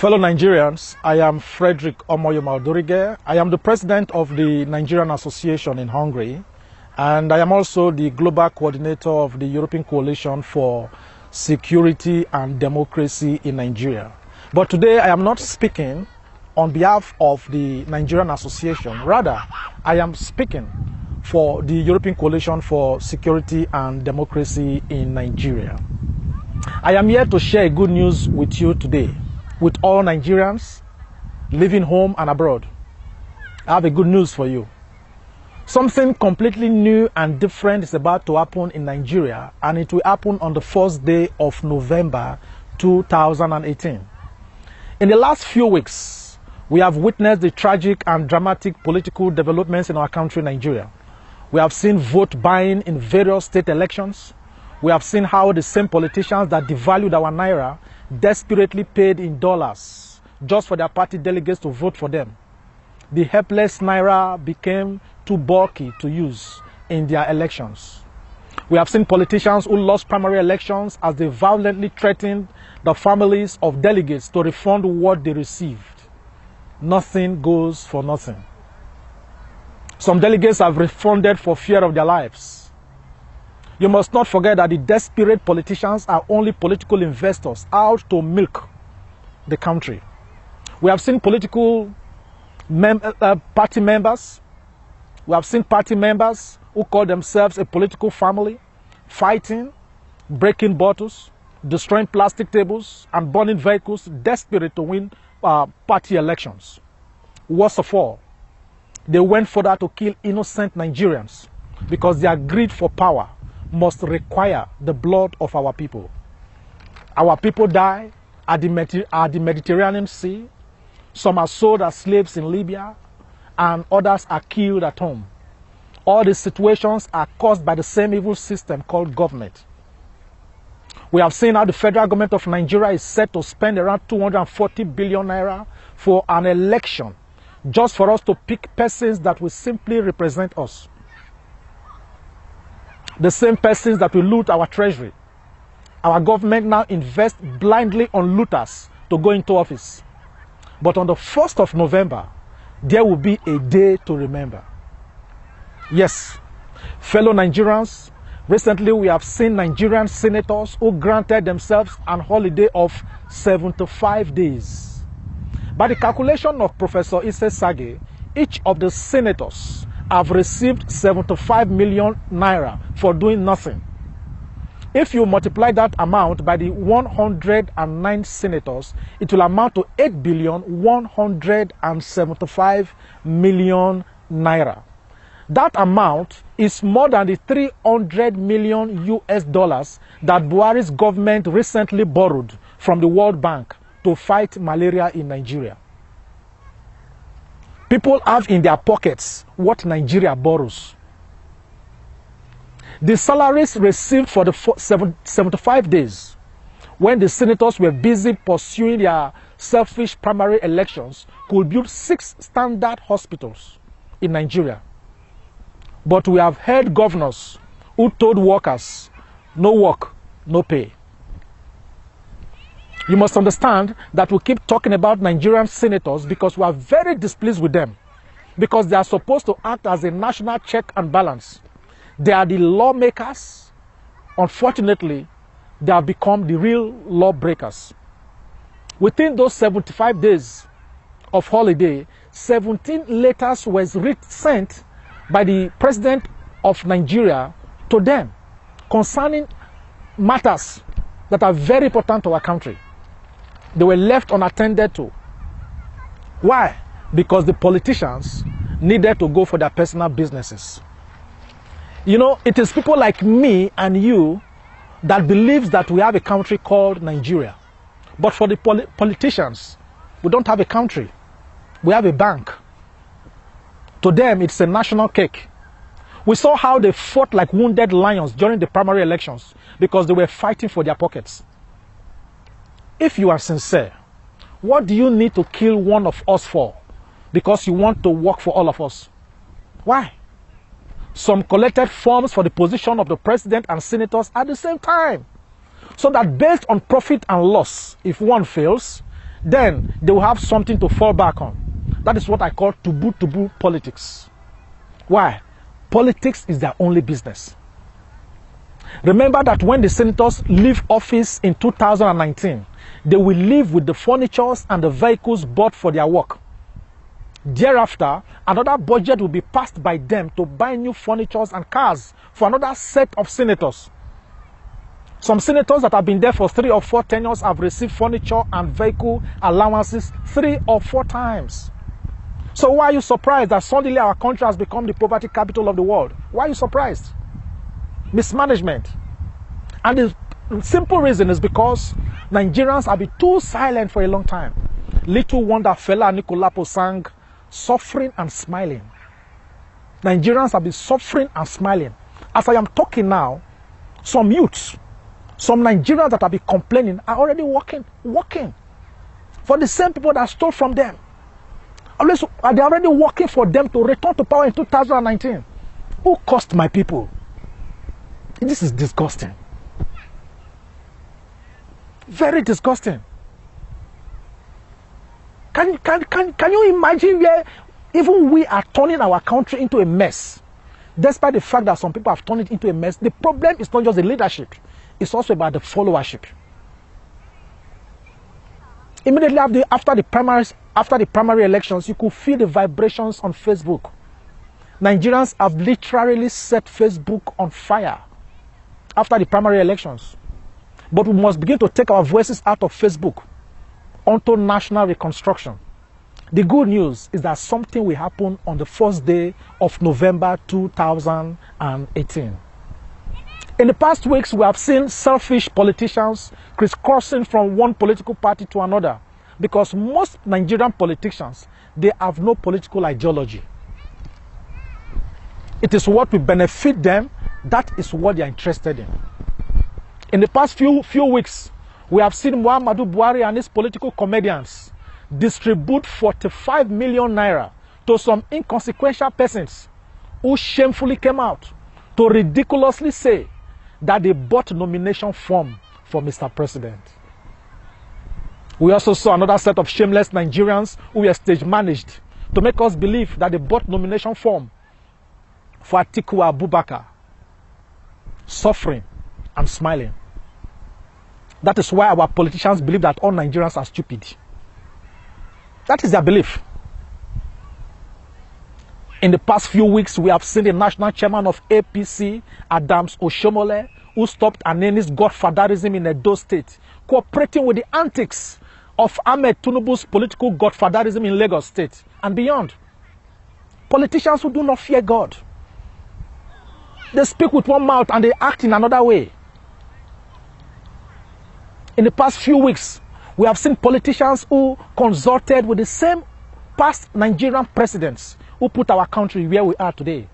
Fellow Nigerians, I am Frederick Omoyomaldorige. I am the president of the Nigerian Association in Hungary, and I am also the global coordinator of the European Coalition for Security and Democracy in Nigeria. But today I am not speaking on behalf of the Nigerian Association. Rather, I am speaking for the European Coalition for Security and Democracy in Nigeria. I am here to share good news with you today, with all Nigerians living home and abroad. I have a good news for you. Something completely new and different is about to happen in Nigeria, and it will happen on the first day of November 2018. In the last few weeks, we have witnessed the tragic and dramatic political developments in our country, Nigeria. We have seen vote buying in various state elections. We have seen how the same politicians that devalued our naira desperately paid in dollars just for their party delegates to vote for them. The helpless naira became too bulky to use in their elections. We have seen politicians who lost primary elections as they violently threatened the families of delegates to refund what they received. Nothing goes for nothing. Some delegates have refunded for fear of their lives. You must not forget that the desperate politicians are only political investors out to milk the country. We have seen political party members. We have seen party members who call themselves a political family, fighting, breaking bottles, destroying plastic tables, and burning vehicles, desperate to win party elections. Worst of all, they went further to kill innocent Nigerians because their greed for power must require the blood of our people. Our people die at the Mediterranean Sea. Some are sold as slaves in Libya, and others are killed at home. All these situations are caused by the same evil system called government. We have seen how the federal government of Nigeria is set to spend around 240 billion naira for an election, just for us to pick persons that will simply represent us. The same persons that will loot our treasury. Our government now invests blindly on looters to go into office. But on the 1st of November, there will be a day to remember. Yes, fellow Nigerians, recently we have seen Nigerian senators who granted themselves an holiday of 75 days. By the calculation of Professor Isse Sage, each of the senators have received 75 million naira for doing nothing. If you multiply that amount by the 109 senators, it will amount to 8,175,000,000 naira. That amount is more than the 300 million US dollars that Buhari's government recently borrowed from the World Bank to fight malaria in Nigeria. People have in their pockets what Nigeria borrows. The salaries received for the 75 days, when the senators were busy pursuing their selfish primary elections, could build 6 standard hospitals in Nigeria. But we have heard governors who told workers, no work, no pay. You must understand that we keep talking about Nigerian senators because we are very displeased with them, because they are supposed to act as a national check and balance. They are the lawmakers. Unfortunately, they have become the real lawbreakers. Within those 75 days of holiday, 17 letters were sent by the president of Nigeria to them concerning matters that are very important to our country. They were left unattended to. Why? Because the politicians needed to go for their personal businesses. You know, it is people like me and you that believes that we have a country called Nigeria. But for the politicians, we don't have a country. We have a bank. To them, it's a national cake. We saw how they fought like wounded lions during the primary elections because they were fighting for their pockets. If you are sincere, what do you need to kill one of us for? Because you want to work for all of us. Why? Some collected forms for the position of the president and senators at the same time. So that based on profit and loss, if one fails, then they will have something to fall back on. That is what I call tubu politics. Why? Politics is their only business. Remember that when the senators leave office in 2019, they will leave with the furnitures and the vehicles bought for their work. Thereafter, another budget will be passed by them to buy new furnitures and cars for another set of senators. Some senators that have been there for 3 or 4 tenures have received furniture and vehicle allowances 3 or 4 times. So why are you surprised that suddenly our country has become the poverty capital of the world? Why are you surprised? Mismanagement. And the simple reason is because Nigerians have been too silent for a long time. Little wonder Fela Anikulapo sang, "Suffering and Smiling." Nigerians have been suffering and smiling. As I am talking now, some youths, some Nigerians that have been complaining are already working for the same people that stole from them. Are they already working for them to return to power in 2019? Who cost my people? This is disgusting. Very disgusting. Can you imagine where even we are turning our country into a mess? Despite the fact that some people have turned it into a mess, the problem is not just the leadership, it's also about the followership. Immediately after the primary elections, you could feel the vibrations on Facebook. Nigerians have literally set Facebook on fire after the primary elections. But we must begin to take our voices out of Facebook onto national reconstruction. The good news is that something will happen on the first day of November 2018. In the past weeks, we have seen selfish politicians crisscrossing from one political party to another because most Nigerian politicians, they have no political ideology. It is what will benefit them. That is what they are interested in. In the past few weeks, we have seen Muhammadu Buhari and his political comedians distribute 45 million naira to some inconsequential persons who shamefully came out to ridiculously say that they bought nomination form for Mr. President. We also saw another set of shameless Nigerians who were stage managed to make us believe that they bought nomination form for Atiku Abubakar, suffering and smiling. That is why our politicians believe that all Nigerians are stupid. That is their belief. In the past few weeks, we have seen the national chairman of APC, Adams Oshomole, who stopped Aneni's godfatherism in Edo State, cooperating with the antics of Ahmed Tinubu's political godfatherism in Lagos State and beyond. Politicians who do not fear God. They speak with one mouth and they act in another way. In the past few weeks, we have seen politicians who consulted with the same past Nigerian presidents who put our country where we are today.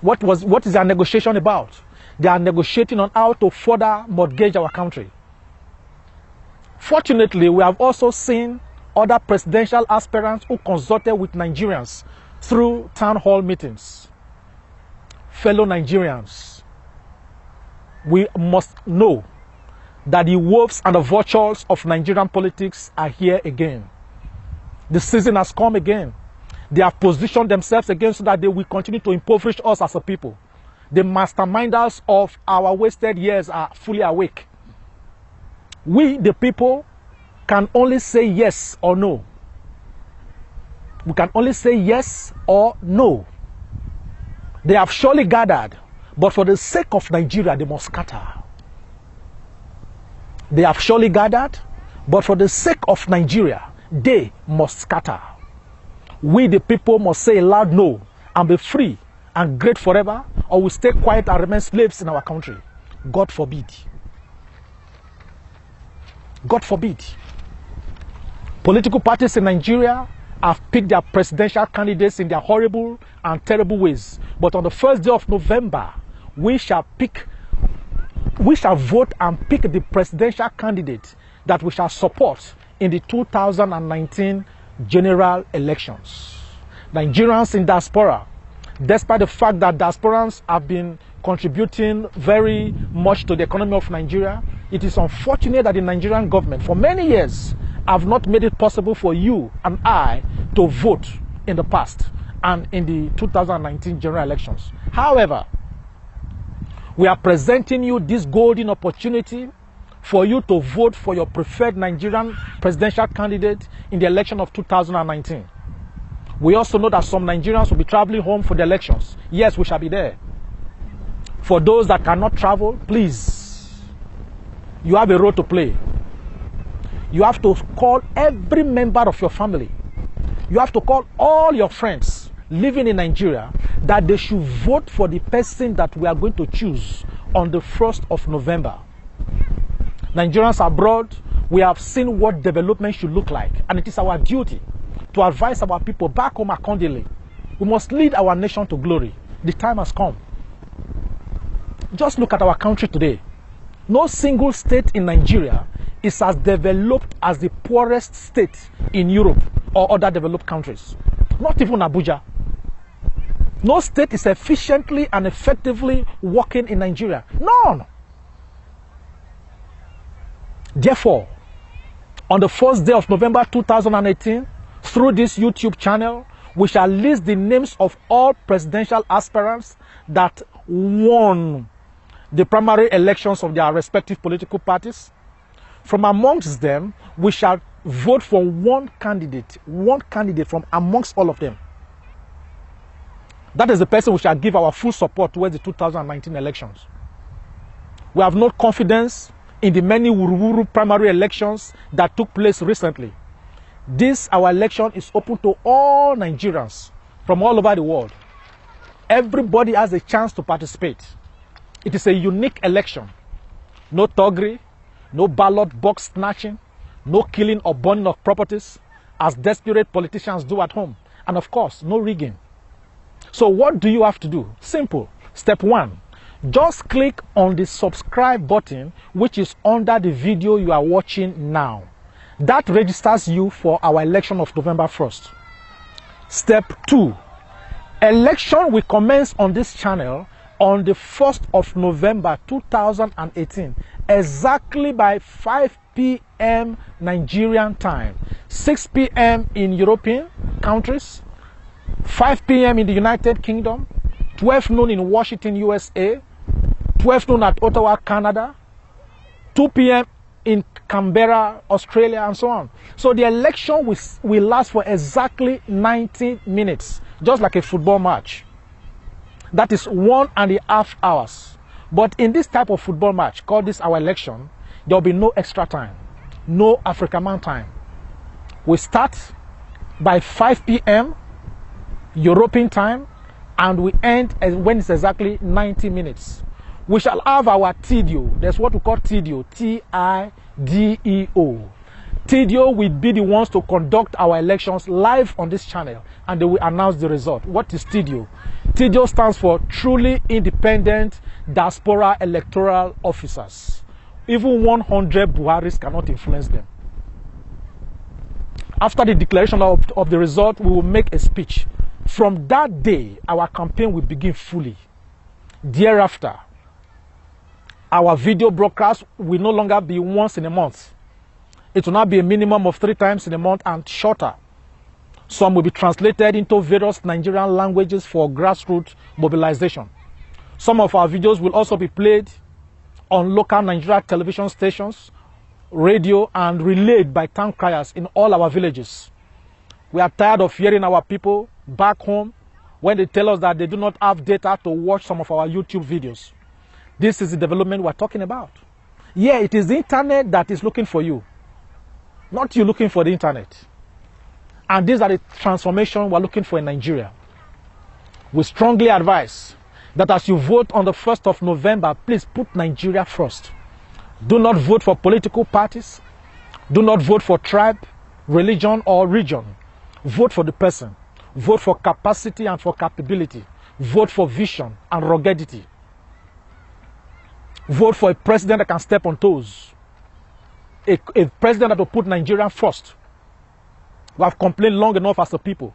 What is their negotiation about? They are negotiating on how to further mortgage our country. Fortunately, we have also seen other presidential aspirants who consulted with Nigerians through town hall meetings. Fellow Nigerians, we must know that the wolves and the vultures of Nigerian politics are here again. The season has come again. They have positioned themselves again so that they will continue to impoverish us as a people. The masterminders of our wasted years are fully awake. We, the people, can only say yes or no. We can only say yes or no. They have surely gathered, but for the sake of Nigeria, they must scatter. They have surely gathered, but for the sake of Nigeria, they must scatter. We, the people, must say a loud no and be free and great forever, or we stay quiet and remain slaves in our country. God forbid. God forbid. Political parties in Nigeria have picked their presidential candidates in their horrible and terrible ways. But on the first day of November, we shall vote and pick the presidential candidate that we shall support in the 2019 general elections. Nigerians in diaspora, despite the fact that diasporans have been contributing very much to the economy of Nigeria, it is unfortunate that the Nigerian government for many years have not made it possible for you and I to vote in the past and in the 2019 general elections. However, we are presenting you this golden opportunity for you to vote for your preferred Nigerian presidential candidate in the election of 2019. We also know that some Nigerians will be traveling home for the elections. Yes, we shall be there. For those that cannot travel, please, you have a role to play. You have to call every member of your family. You have to call all your friends living in Nigeria that they should vote for the person that we are going to choose on the 1st of November. Nigerians abroad, we have seen what development should look like, and it is our duty to advise our people back home accordingly. We must lead our nation to glory. The time has come. Just look at our country today. No single state in Nigeria is as developed as the poorest state in Europe or other developed countries. Not even Abuja. No state is efficiently and effectively working in Nigeria. None. Therefore, on the first day of November 2018, through this YouTube channel, we shall list the names of all presidential aspirants that won the primary elections of their respective political parties. From amongst them, we shall vote for one candidate from amongst all of them. That is the person we shall give our full support towards the 2019 elections. We have no confidence in the many wuru-wuru primary elections that took place recently. This, our election, is open to all Nigerians from all over the world. Everybody has a chance to participate. It is a unique election. No thuggery, no ballot box snatching, no killing or burning of properties, as desperate politicians do at home. And of course, no rigging. So what do you have to do? Simple. Step 1. Just click on the subscribe button, which is under the video you are watching now. That registers you for our election of November 1st. Step 2. Election will commence on this channel on the 1st of November 2018, exactly by 5 p.m. Nigerian time, 6 p.m. in European countries, 5 p.m. in the United Kingdom, 12 noon in Washington, USA, 12 noon at Ottawa, Canada, 2 p.m. in Canberra, Australia, and so on. So the election will last for exactly 90 minutes, just like a football match. That is 1.5 hours. But in this type of football match, called this our election, there will be no extra time, no African man time. We start by 5 p.m. European time, and we end when it's exactly 90 minutes. We shall have our TDO. There's what we call TDO, T-I-D-E-O. TDO will be the ones to conduct our elections live on this channel, and they will announce the result. What is TDO? TDO stands for Truly Independent Diaspora Electoral Officers. Even 100 Buharis cannot influence them. After the declaration of the result, we will make a speech. From that day, our campaign will begin fully. Thereafter, our video broadcast will no longer be once in a month. It will now be a minimum of 3 times in a month and shorter. Some will be translated into various Nigerian languages for grassroots mobilization. Some of our videos will also be played on local Nigerian television stations, radio, and relayed by town criers in all our villages. We are tired of hearing our people back home when they tell us that they do not have data to watch some of our YouTube videos. This is the development we're talking about. Yeah, it is the internet that is looking for you, not you looking for the internet. And these are the transformations we're looking for in Nigeria. We strongly advise that as you vote on the 1st of November, please put Nigeria first. Do not vote for political parties. Do not vote for tribe, religion, or region. Vote for the person. Vote for capacity and for capability. Vote for vision and ruggedity. Vote for a president that can step on toes. A president that will put Nigeria first. We have complained long enough as a people.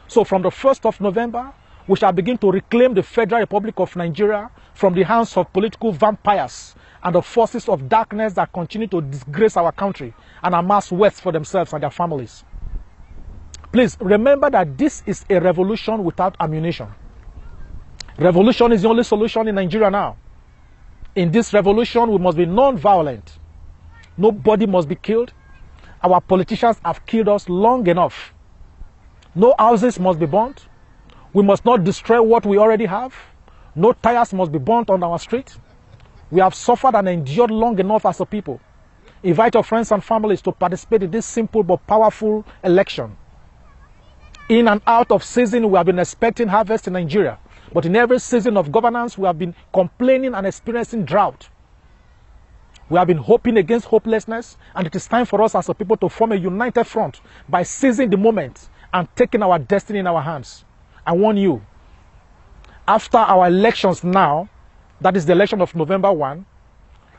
So from the 1st of November, we shall begin to reclaim the Federal Republic of Nigeria from the hands of political vampires and the forces of darkness that continue to disgrace our country and amass wealth for themselves and their families. Please remember that this is a revolution without ammunition. Revolution is the only solution in Nigeria now. In this revolution, we must be non-violent. Nobody must be killed. Our politicians have killed us long enough. No houses must be burnt. We must not destroy what we already have. No tires must be burnt on our street. We have suffered and endured long enough as a people. Invite your friends and families to participate in this simple but powerful election. In and out of season, we have been expecting harvest in Nigeria. But in every season of governance, we have been complaining and experiencing drought. We have been hoping against hopelessness, and it is time for us as a people to form a united front by seizing the moment and taking our destiny in our hands. I warn you, after our elections now, that is the election of November 1,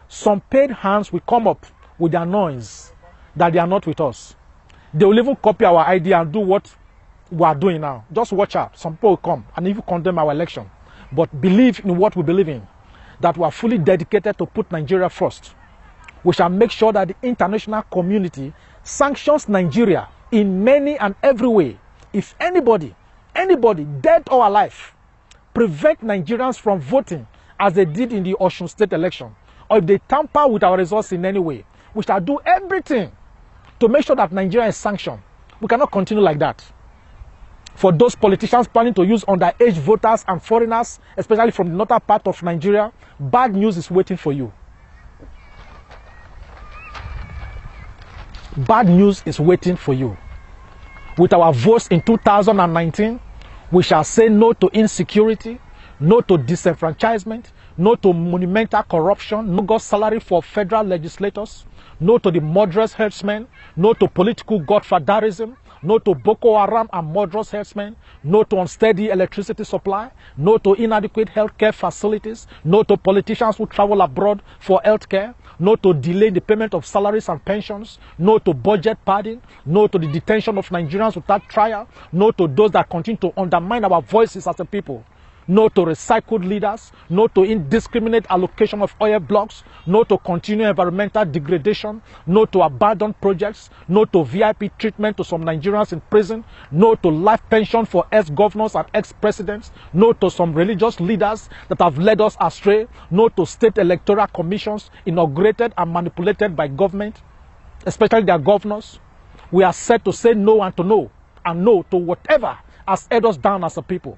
some paid hands will come up with their noise that they are not with us. They will even copy our idea and do what we are doing now. Just watch out. Some people will come and even condemn our election. But believe in what we believe in, that we are fully dedicated to put Nigeria first. We shall make sure that the international community sanctions Nigeria in many and every way. If anybody, dead or alive, prevent Nigerians from voting as they did in the Osun State election, or if they tamper with our results in any way, we shall do everything to make sure that Nigeria is sanctioned. We cannot continue like that. For those politicians planning to use underage voters and foreigners, especially from the northern part of Nigeria, bad news is waiting for you. Bad news is waiting for you. With our votes in 2019, we shall say no to insecurity, no to disenfranchisement, no to monumental corruption, no God salary for federal legislators, no to the murderous herdsmen, no to political godfatherism, no to Boko Haram and murderous herdsmen, no to unsteady electricity supply, no to inadequate healthcare facilities, no to politicians who travel abroad for healthcare, no to delay the payment of salaries and pensions, no to budget padding, no to the detention of Nigerians without trial, no to those that continue to undermine our voices as a people. No to recycled leaders, no to indiscriminate allocation of oil blocks, no to continued environmental degradation, no to abandoned projects, no to VIP treatment to some Nigerians in prison, no to life pension for ex-governors and ex-presidents, no to some religious leaders that have led us astray, no to state electoral commissions inaugurated and manipulated by government, especially their governors. We are set to say no and no to whatever has held us down as a people.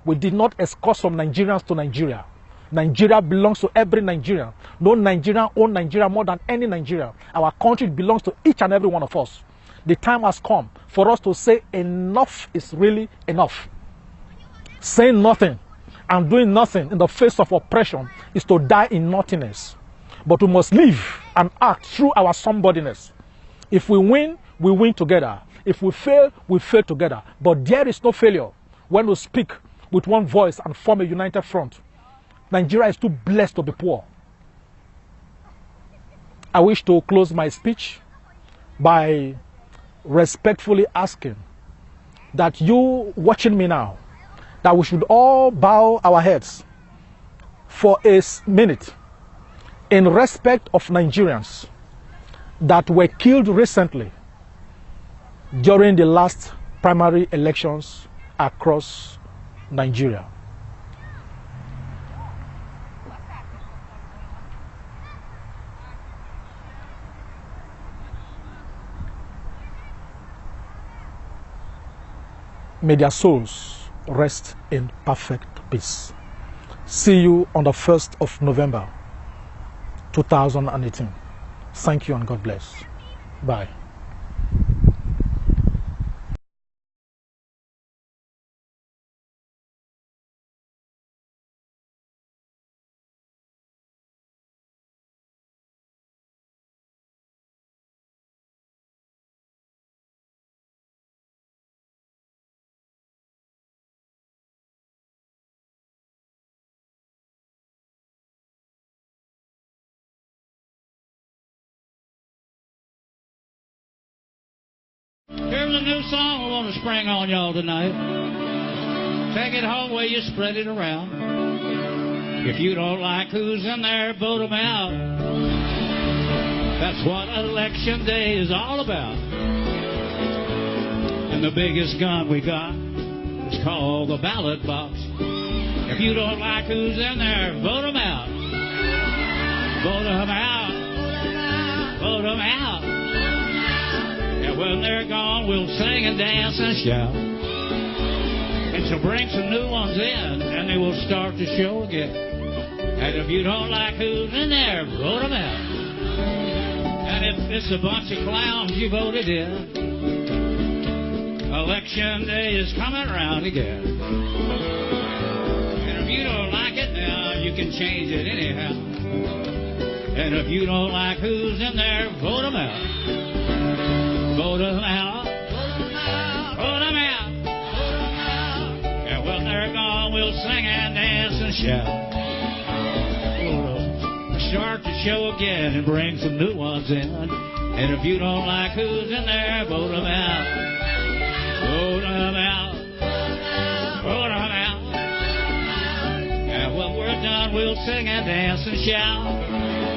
We did not escort some Nigerians to Nigeria. Nigeria belongs to every Nigerian. No Nigerian owns Nigeria more than any Nigerian. Our country belongs to each and every one of us. The time has come for us to say enough is really enough. Saying nothing and doing nothing in the face of oppression is to die in nothingness. But we must live and act through our somebodyness. If we win together. If we fail together. But there is no failure when we speak with one voice and form a united front. Nigeria is too blessed to be poor. I wish to close my speech by respectfully asking that you watching me now, that we should all bow our heads for a minute in respect of Nigerians that were killed recently during the last primary elections across Nigeria. May their souls rest in perfect peace. See you on the 1st of November, 2018. Thank you and God bless. Bye. Here's a new song I want to spring on y'all tonight. Take it home where you spread it around. If you don't like who's in there, vote them out. That's what election day is all about. And the biggest gun we got is called the ballot box. If you don't like who's in there, vote them out. Vote them out. Vote them out. And when they're gone, we'll sing and dance and shout. And she'll bring some new ones in, and they will start the show again. And if you don't like who's in there, vote them out. And if it's a bunch of clowns you voted in, election day is coming around again. And if you don't like it now, you can change it anyhow. And if you don't like who's in there, vote them out. Vote them out. Vote them out. And when they're gone, we'll sing and dance and shout. We'll start the show again and bring some new ones in. And if you don't like who's in there, vote them out. Vote them out. Vote them out. And when we're done, we'll sing and dance and shout.